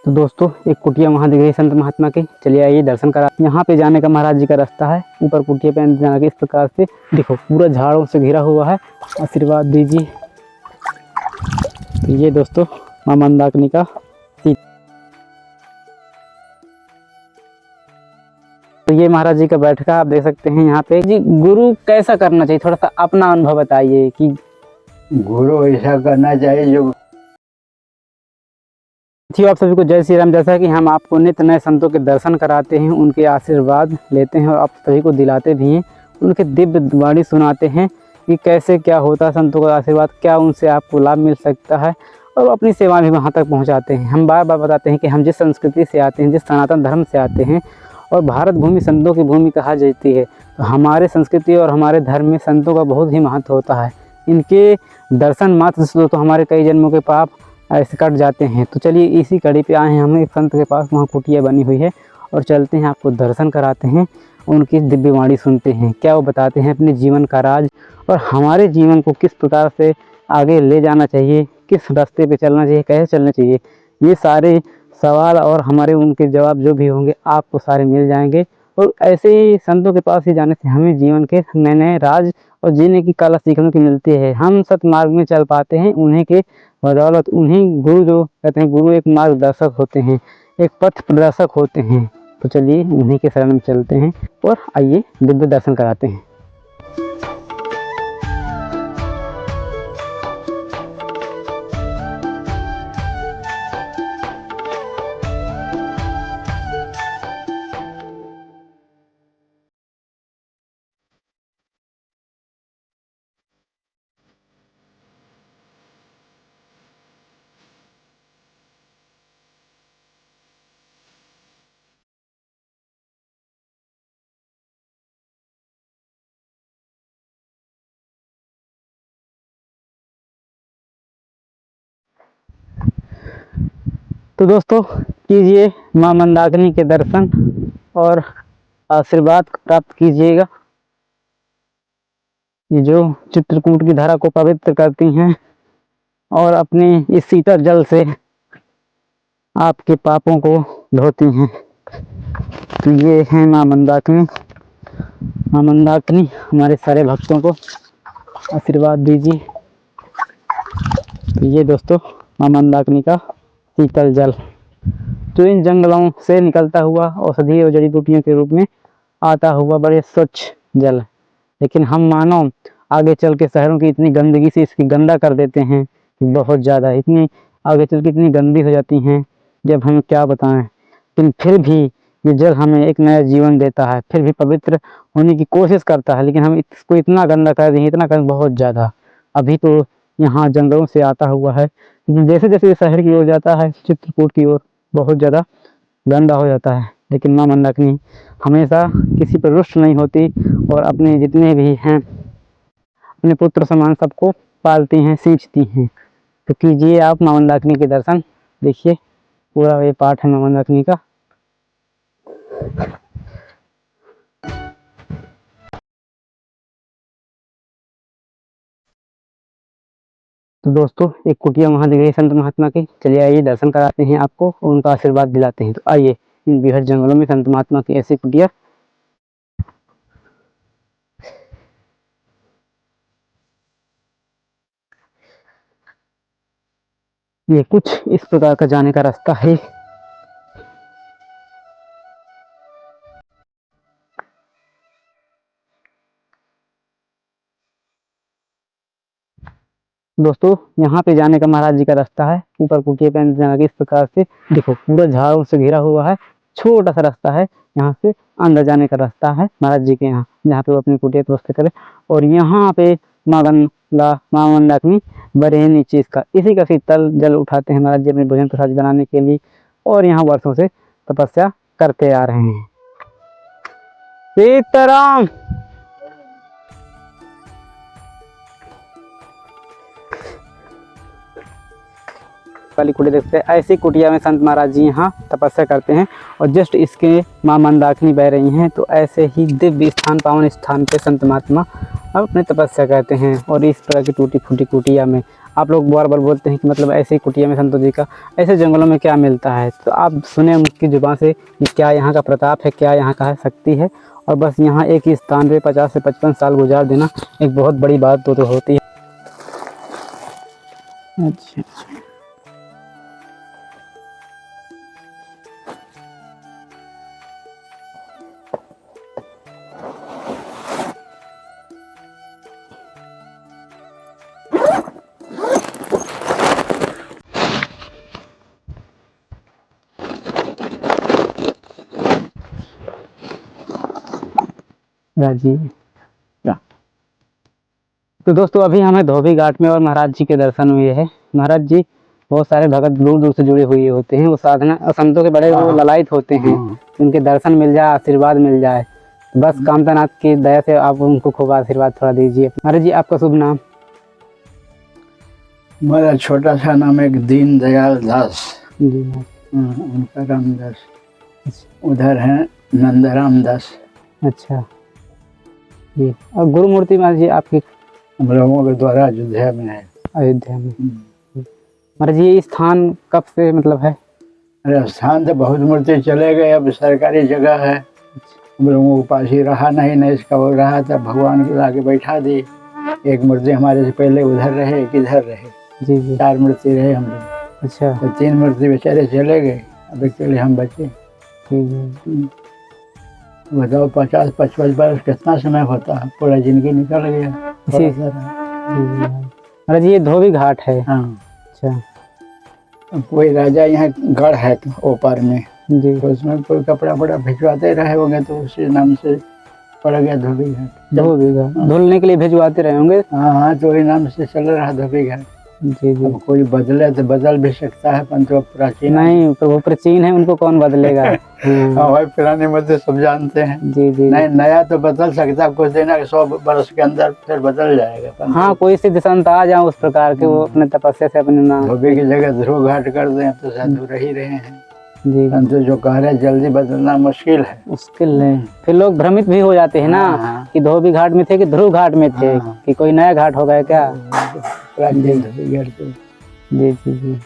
तो दोस्तों एक कुटिया वहाँ दिख रही संत महात्मा की, चलिए आइए दर्शन करा। यहाँ पे जाने का महाराज जी का रास्ता है। ऊपर कुटिया पे जाने के इस प्रकार से देखो पूरा झाड़ों से घिरा हुआ है। आशीर्वाद दीजिए। तो ये दोस्तों मां मंदाकिनी का तो ये महाराज जी का बैठका आप देख सकते हैं। यहाँ पे जी गुरु कैसा करना चाहिए, थोड़ा सा अपना अनुभव बताइए कि गुरु ऐसा करना चाहिए जो आप सभी को जय श्री राम। जैसा कि हम आपको नित्य नए संतों के दर्शन कराते हैं, उनके आशीर्वाद लेते हैं और आप सभी को दिलाते भी हैं, उनके दिव्य वाणी सुनाते हैं कि कैसे क्या होता है, संतों का आशीर्वाद क्या उनसे आपको लाभ मिल सकता है और अपनी सेवा भी वहाँ तक पहुँचाते हैं। हम बार बार बताते हैं कि हम जिस संस्कृति से आते हैं, जिस सनातन धर्म से आते हैं और भारत भूमि संतों की भूमि कहा जाती है, तो हमारे संस्कृति और हमारे धर्म में संतों का बहुत ही महत्व होता है। इनके दर्शन मात्र से तो हमारे कई जन्मों के पाप ऐसे कट जाते हैं। तो चलिए इसी कड़ी पे आए हैं हम एक संत के पास, वहाँ कुटिया बनी हुई है और चलते हैं, आपको दर्शन कराते हैं, उनकी दिव्य वाणी सुनते हैं, क्या वो बताते हैं अपने जीवन का राज और हमारे जीवन को किस प्रकार से आगे ले जाना चाहिए, किस रास्ते पे चलना चाहिए, कैसे चलना चाहिए। ये सारे सवाल और हमारे उनके जवाब जो भी होंगे आपको सारे मिल जाएंगे। और ऐसे ही संतों के पास ही जाने से हमें जीवन के नए नए राज और जीने की कला सीखने की मिलती है। हम सतमार्ग में चल पाते हैं उन्हीं के बदौलत। उन्हीं गुरु, जो कहते हैं गुरु एक मार्गदर्शक होते हैं, एक पथ प्रदर्शक होते हैं। तो चलिए उन्हीं के शरण में चलते हैं और आइए दिव्य दर्शन कराते हैं। तो दोस्तों कीजिए मां मंदाकिनी के दर्शन और आशीर्वाद प्राप्त कीजिएगा। ये जो चित्रकूट की धारा को पवित्र करती हैं और अपने इस शीतल जल से आपके पापों को धोती हैं। तो ये है मां मंदाकिनी। मां मंदाकिनी हमारे सारे भक्तों को आशीर्वाद दीजिए। तो ये दोस्तों मां मंदाकिनी का शीतल जल जो इन जंगलों से निकलता हुआ औषधि और जड़ी बूटियों के रूप में आता हुआ बड़े स्वच्छ जल। लेकिन हम मानव आगे चल के शहरों की इतनी गंदगी से इसकी गंदा कर देते हैं कि बहुत ज़्यादा, इतनी आगे चल के इतनी गंदी हो जाती हैं जब हम क्या बताएं। लेकिन फिर भी ये जल हमें एक नया जीवन देता है, फिर भी पवित्र होने की कोशिश करता है। लेकिन हम इसको इतना गंदा कर दें, इतना कर बहुत ज़्यादा। अभी तो यहाँ जंगलों से आता हुआ है, जैसे जैसे शहर की ओर जाता है, चित्रकूट की ओर बहुत ज़्यादा गंदा हो जाता है। लेकिन मां मंदाकिनी हमेशा किसी पर रुष्ट नहीं होती और अपने जितने भी हैं अपने पुत्र समान सबको पालती हैं, सींचती हैं। तो कीजिए आप मां मंदाकिनी के दर्शन। देखिए पूरा ये पाठ है मां मंदाकिनी का। तो दोस्तों एक कुटिया वहाँ दिख रही संत महात्मा की, चलिए आइए दर्शन कराते हैं आपको और उनका आशीर्वाद दिलाते हैं। तो आइए इन बेहद जंगलों में संत महात्मा की ऐसी कुटिया। ये कुछ इस प्रकार का जाने का रास्ता है। दोस्तों यहाँ पे जाने का महाराज जी का रास्ता है। ऊपर कुटिया पे जाने के इस प्रकार से देखो पूरा झाड़ों से घिरा हुआ है, छोटा सा रास्ता है। यहाँ से अंदर जाने का रास्ता है महाराज जी के यहाँ, जहाँ पे वो अपनी कुटिया व्यवस्था करे। और यहाँ पे मां मंदाकिनी बड़े नीचे इसका इसी का शीतल जल उठाते हैं महाराज जी अपने भोजन प्रसाद बनाने के लिए, और यहाँ वर्षों से तपस्या करते आ रहे हैं। सीताराम। वाली कुटिया देखते हैं, ऐसी कुटिया में संत महाराज जी यहाँ तपस्या करते हैं और जस्ट इसके मां मंदाकिनी बह रही हैं। तो ऐसे ही दिव्य स्थान, पावन स्थान पे संत महात्मा अब अपनी तपस्या करते हैं और इस तरह की टूटी फूटी कुटिया में आप लोग बार बार बोलते हैं कि मतलब ऐसे ही कुटिया में संतों जी का, ऐसे जंगलों में क्या मिलता है, तो आप सुने उनकी जुबान से कि क्या यहाँ का प्रताप है, क्या यहाँ का शक्ति है। और बस यहाँ एक ही स्थान पे 50 से 55 साल गुजार देना एक बहुत बड़ी बात तो होती है। अच्छा जी। तो दोस्तों अभी हमें धोबी घाट में और महाराज जी के दर्शन हुए हैं। महाराज जी बहुत सारे भगत दूर दूर से जुड़े हुए होते हैं, वो साधना संतों के बड़े वो ललायत होते हैं, उनके दर्शन मिल जाए, आशीर्वाद मिल जाए। बस कामतानाथ की दया से आप उनको खूब आशीर्वाद थोड़ा दीजिए। महाराज जी आपका शुभ नाम? मेरा छोटा सा नाम एक दीन दयाल दास, जी उनका रामदास। उधर है नंदराम दास। अच्छा जी। और गुरु मूर्ति महाराज जी आपकी हम लोगों के द्वारा अयोध्या में है। अयोध्या में। महाराज जी ये स्थान कब से मतलब है? अरे स्थान तो बहुत मूर्ति चले गए, अब सरकारी जगह है। हम लोगों को पास ही रहा नहीं इसका वो रहा था, भगवान के लाके बैठा दी। एक मूर्ति हमारे से पहले उधर रहे, एक इधर रहे। जी जी। 4 मूर्ति रहे हम लोग। अच्छा। तो 3 मूर्ति बेचारे चले गए, अब एक के लिए हम बचे। जी। बताओ 50-55 वर्ष कितना समय होता है, पूरा जिंदगी निकल गया। महाराज जी ये धोबी घाट है। हाँ। अच्छा। कोई राजा यहाँ गढ़ है ऊपर में जी। तो उसमें कोई कपड़ा बड़ा भिजवाते रहे होंगे, तो उसी नाम से पड़ गया धोबी घाट। धोबी घाट धुलने के लिए भिजवाते रहे होंगे। हाँ, तो वही नाम से चल रहा धोबी घाट। जी जी। अब कोई बदले तो बदल भी सकता है, परंतु तो प्राचीन नहीं, तो वो प्राचीन है, उनको कौन बदलेगा। हाँ भाई, पुराने मुद्दे सब जानते हैं। जी जी। नहीं, नया तो बदल सकता है, कुछ दिन 100 वर्ष के अंदर फिर बदल जाएगा। हाँ, कोई सिद्ध संत आ जाए उस प्रकार के, वो अपने तपस्या से अपने नाम धोबी की जगह ध्रुव घाट कर दें तो साधु रह ही रहे हैं। जी। परंतु जो कह रहे जल्दी बदलना मुश्किल है। मुश्किल है, फिर लोग भ्रमित भी हो जाते हैं ना। हाँ। कि धोबी घाट में थे कि ध्रुव घाट में थे। हाँ। कि कोई नया घाट हो गया क्या। प्राचीन धोबी घाट को। जी जी जी।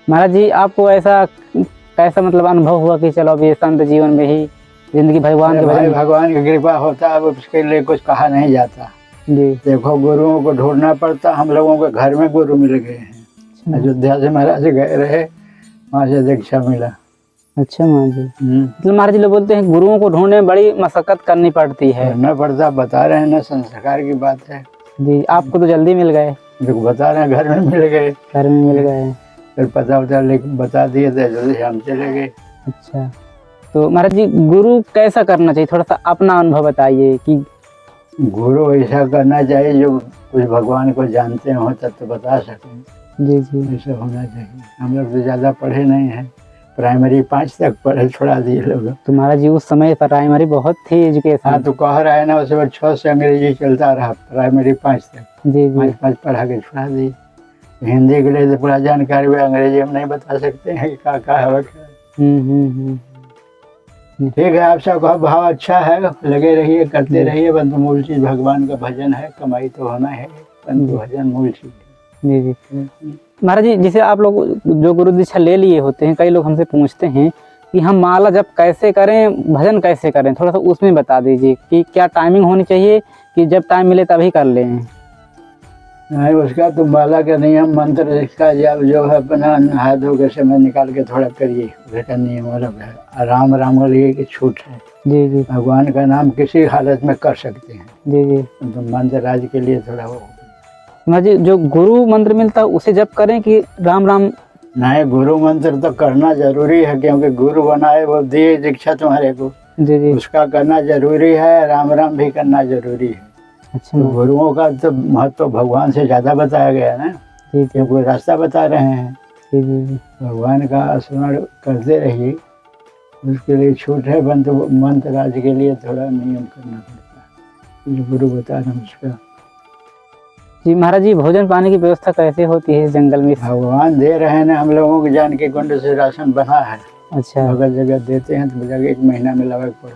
महाराज जी आपको ऐसा कैसा मतलब अनुभव हुआ कि चलो अब ये संत जीवन में ही जिंदगी भगवान के भाई भगवान की कृपा होता है, अब उसके लिए कुछ कहा नहीं जाता। जी। देखो गुरुओं को ढूंढना पड़ता, हम लोगों के घर में गुरु मिल गए हैं। अयोध्या से महाराज गए रहे, वहाँ से दीक्षा मिला। अच्छा महाराज जी। मतलब महाराज जी लोग बोलते हैं गुरुओं को ढूंढने में बड़ी मशक्कत करनी पड़ती है। करना पड़ता, बता रहे हैं ना, संस्कार की बात है। जी। आपको तो जल्दी मिल गए। जो बता रहे हैं घर में मिल गए। घर में मिल गए, फिर पता होता लेकिन बता दिए थे, जल्दी हम चले गए। अच्छा। तो महाराज जी गुरु कैसा करना चाहिए, थोड़ा सा अपना अनुभव बताइए। कि गुरु ऐसा करना चाहिए जो कुछ भगवान को जानते हो तब तो बता सकें। जी जी। ऐसा होना चाहिए। हम लोग तो ज़्यादा पढ़े नहीं हैं, प्राइमरी 5 तक पढ़े, छोड़ा दिए लोग। तो महाराज जी उस समय प्राइमरी बहुत थी एजुकेशन। हाँ, तो कह रहा है ना, उसके बाद 6 से अंग्रेजी चलता रहा, प्राइमरी 5 तक। जी जी। 5 पढ़ा के छोड़ा दी। हिंदी के लिए तो पूरा जानकारी हुआ, अंग्रेजी हम नहीं बता सकते हैं कि क्या है। ठीक है, आप सबका भाव अच्छा है, लगे रहिए, करते रहिए। परंतु मूल चीज भगवान का भजन है, कमाई तो होना है, परंतु भजन मूल चीज है। जी जी। महाराज जी जैसे आप लोग जो गुरु दीक्षा ले लिए होते हैं, कई लोग हमसे पूछते हैं कि हम माला जप कैसे करें, भजन कैसे करें, थोड़ा सा उसमें बता दीजिए कि क्या टाइमिंग होनी चाहिए कि जब टाइम मिले तभी कर लें। नहीं, उसका तो माला का नियम मंत्र इसका जब जो है अपना नहा धो के समय निकाल के थोड़ा करिए, उसका नियम अलग है। राम राम वाली की छूट है। जी जी। भगवान का नाम किसी हालत में कर सकते हैं। जी जी। तो मंत्र राज के लिए थोड़ा वो। महाराज जी जो गुरु मंत्र मिलता है उसे जप करें कि राम राम? नहीं, गुरु मंत्र तो करना जरूरी है, क्योंकि गुरु बनाए वो दिए दीक्षा तुम्हारे को। जी जी। उसका करना जरूरी है, राम राम भी करना जरूरी है। अच्छा। तो गुरुओं का तो महत्व भगवान से ज्यादा बताया गया ना, क्योंकि रास्ता बता रहे हैं। जी जी। भगवान का स्मरण करते रहिए, उसके लिए छूट है। परंतु मंत्र राज के लिए थोड़ा नियम करना पड़ता है, जो गुरु बता रहे हैं उसका। जी महाराज जी भोजन पानी की व्यवस्था कैसे होती है इस जंगल में? भगवान दे रहे हैं ना, हम लोगों के जान के कुंड से राशन बना है। अच्छा। अगर जगह देते हैं तो जगह 1 महीना में लगा पड़ता।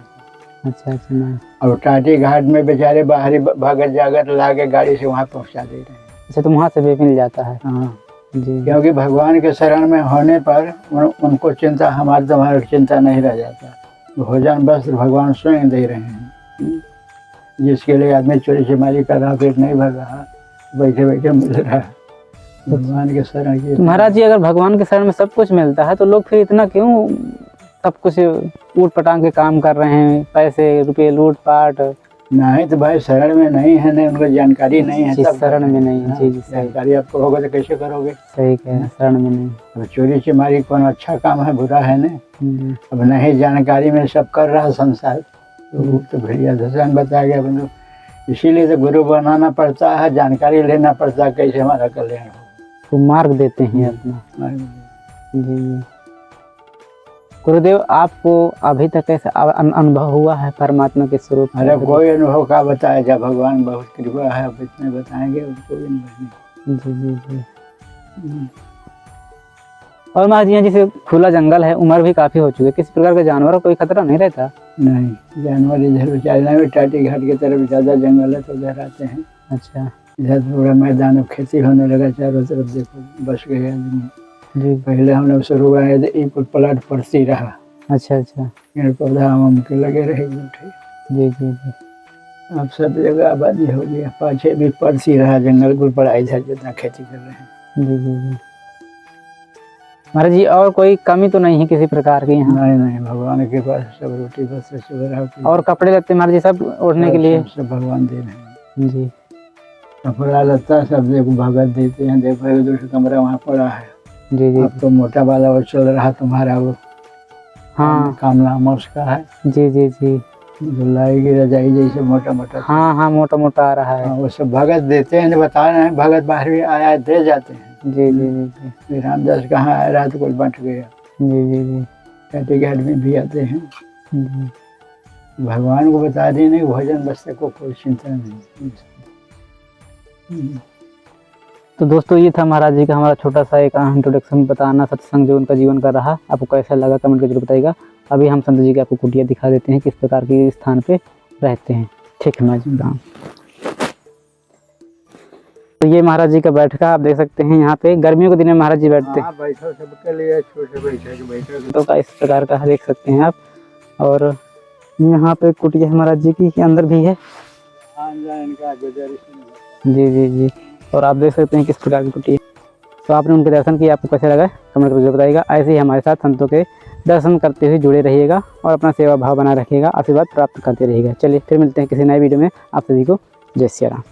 अच्छा अच्छा। अब टाटी घाट में बेचारे बाहरी भगत जागत ला के गाड़ी से वहाँ पहुँचा दे रहे हैं। अच्छा, तो वहाँ से भी मिल जाता है। हाँ जी, क्योंकि भगवान के शरण में होने पर उनको चिंता, हमारी तुम्हारी चिंता नहीं रह जाता। भोजन बस भगवान स्वयं दे रहे हैं। जिसके लिए आदमी चोरी चमारी कर रहा, पेट नहीं भर रहा, बैठे बैठे मिल रहा है भगवान के शरण की। महाराज जी, अगर भगवान के शरण में सब कुछ मिलता है तो लोग फिर इतना क्यों सब कुछ ऊट पटांग के काम कर रहे हैं, पैसे रुपये लूट पाट? नहीं तो भाई शरण में नहीं है, नहीं उनको जानकारी नहीं है। जिस शरण में नहीं है। जी जी, जानकारी आपको होगा तो कैसे करोगे? सही कह, शरण में नहीं। अब चोरी चमारी कौन अच्छा काम है, बुरा है ना? अब नहीं जानकारी में सब कर रहा संसार, तो भैया दर्शन बताया गया बंधु। इसीलिए तो गुरु बनाना पड़ता है, जानकारी लेना पड़ता है कैसे हमारा कल्याण हो। तो मार्ग देते हैं अपना। जी, गुरुदेव आपको अभी तक ऐसा अनुभव हुआ है परमात्मा के स्वरूप? अरे कोई अनुभव का बताया, जब भगवान बहुत कृपा है, अब इतने बताएंगे उनको भी नहीं। जी जी जी। और महाराज जी, जैसे खुला जंगल है, उम्र भी काफी हो चुकी है, किसी प्रकार का जानवर कोई खतरा नहीं रहता? नहीं, जानवर इधर बेचारे में टाटी घाट की तरफ ज्यादा जंगल है तो उधर आते हैं। अच्छा, इधर पूरा मैदान, अब खेती होने लगा चारों तरफ, देखो बस गए आदमी। जी, पहले हम लोग शुरू आए थे, एक प्लाट पड़ती रहा। अच्छा अच्छा, पेड़ पौधा आम के लगे रहे उठे। जी जी जी। अब सब जगह आबादी हो गया, पाछे भी पड़ती रहा जंगल को पड़ा, इधर जितना खेती कर रहे हैं। जी जी जी। महाराज जी, और कोई कमी तो नहीं है किसी प्रकार की यहाँ? नहीं नहीं, भगवान के पास सब रोटी बस होती। और कपड़े लत्ते महाराज जी सब ओढ़ने के लिए सब भगवान दे रहे हैं। जी, कपड़ा लत्ता सब देखो भगत देते हैं। देखो एक दूसरा कमरा वहाँ पड़ा है। जी जी। अब तो मोटा वाला वो चल रहा तुम्हारा, वो हाँ, कामला मोस का है। जी जी जी। लाएगी रजाई जैसे मोटा मोटा। हाँ हाँ, मोटा मोटा आ रहा है। वो सब भगत देते हैं, बता रहे हैं भगत बाहर भी आया दे जाते हैं। जी जी जी जी। रामदास कहाँ आया रहा तो कुछ बंट गया। जी जी जी। कहते घाट में भी आते हैं। जी। भगवान को बता दी नहीं, भोजन बस्ते को कोई चिंता नहीं। तो दोस्तों, ये था महाराज जी का हमारा छोटा सा एक इंट्रोडक्शन बताना, सत्संग जो उनका जीवन का रहा। आपको कैसा लगा कमेंट करके बताइएगा। अभी हम संत जी की आपको कुटिया दिखा देते हैं, किस प्रकार के स्थान पे रहते हैं। ठीक है महाराज जी। तो ये महाराज जी का बैठका आप देख सकते हैं। यहाँ पे गर्मियों के दिन में महाराज जी बैठते हैं। बैठो सबके लिए, छोटे बैठे तो का इस प्रकार का देख सकते हैं आप। और यहाँ पे कुटिया महाराज जी की अंदर भी है। जी जी जी। और आप देख सकते हैं किस प्रकार की कुटिया। तो आपने उनके दर्शन किए, आपको कैसे लगा कमेंट करके बताइएगा। ऐसे ही हमारे साथ संतों के दर्शन करते हुए जुड़े रहिएगा और अपना सेवा भाव बनाए रखिएगा, आशीर्वाद प्राप्त करते रहिएगा। चलिए फिर मिलते हैं किसी नए वीडियो में। आप सभी को जय श्री राम।